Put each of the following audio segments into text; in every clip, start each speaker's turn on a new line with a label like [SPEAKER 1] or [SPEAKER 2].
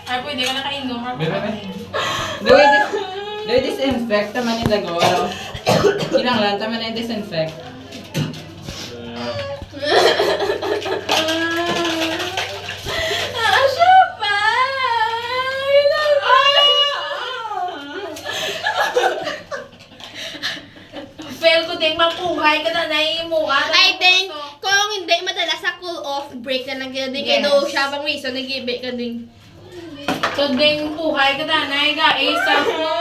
[SPEAKER 1] Ay, pwede ka nakainom.
[SPEAKER 2] Do disinfect naman yung dagol. Kinanglan naman yung disinfect.
[SPEAKER 1] Siya pa! Fail ko din, mapuhay ka na naiimuan.
[SPEAKER 3] I think, kung hindi madala sa cool-off break na lang din, kaya daw siya pang reason, nag-ibig ka din.
[SPEAKER 1] So, ding puhay ka na, gai self mo.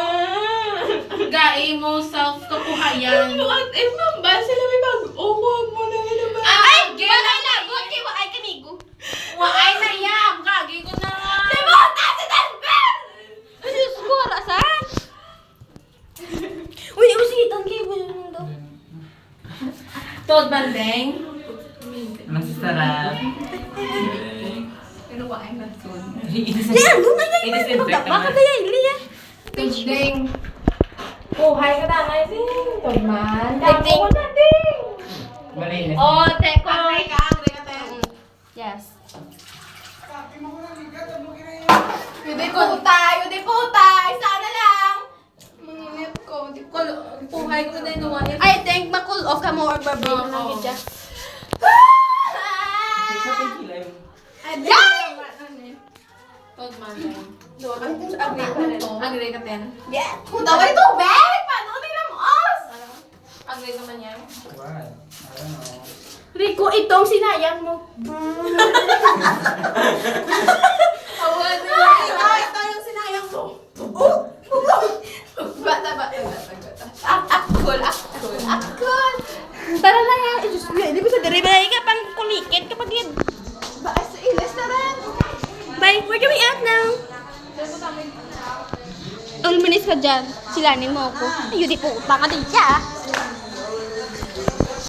[SPEAKER 1] Gai mo self kapuhayan.
[SPEAKER 3] What if ba sila may mag-uwag mo na yun ba?
[SPEAKER 1] Ay,
[SPEAKER 3] Wala na! Huwag kayo, ay kamigo.
[SPEAKER 1] Waay na yam! Gagi ko na!
[SPEAKER 3] Limuta si Denver! Ay, Diyos ko, rasan? Uy, usitan kayo ba yun daw?
[SPEAKER 1] Tod bandeng.
[SPEAKER 2] Masasarap.
[SPEAKER 1] Pero waay na tod.
[SPEAKER 3] Lian, gumaya yun.
[SPEAKER 2] I-disinfect
[SPEAKER 3] Bakit
[SPEAKER 2] naman.
[SPEAKER 3] kaya Lian?
[SPEAKER 1] Ding. Puhay ka na, ay ding. Tod man.
[SPEAKER 3] I think-
[SPEAKER 1] Dako na, ding.
[SPEAKER 2] Malinis.
[SPEAKER 3] Oh, teko.
[SPEAKER 1] Agre ka, te.
[SPEAKER 3] Yes.
[SPEAKER 1] Yudi puta, isa na lang. Manginip ko, di ko, puhay ko na din naman.
[SPEAKER 3] I think ma-cool off ka mo or ba-break na lang
[SPEAKER 1] Oo.
[SPEAKER 3] kita.
[SPEAKER 1] Yan! Tod man. Agre ka, ten.
[SPEAKER 3] Yeah.
[SPEAKER 1] Daway to, babe! Paano ko tingnan mo, os? Agre ka man yan.
[SPEAKER 2] What? I don't know.
[SPEAKER 3] Rico, itong sinayang mo.
[SPEAKER 1] Awan na. Ito yung sinayang mo. Bata. Akul.
[SPEAKER 3] Tara na yan. Diyos ko, hindi ko sa dere. Balay ka pang kulikit kapag yun.
[SPEAKER 1] Ba, sa ilis na rin.
[SPEAKER 3] Bye, we're going out now. All minutes ka dyan. Silanin mo ako. Ayun, di po. Baka di ka.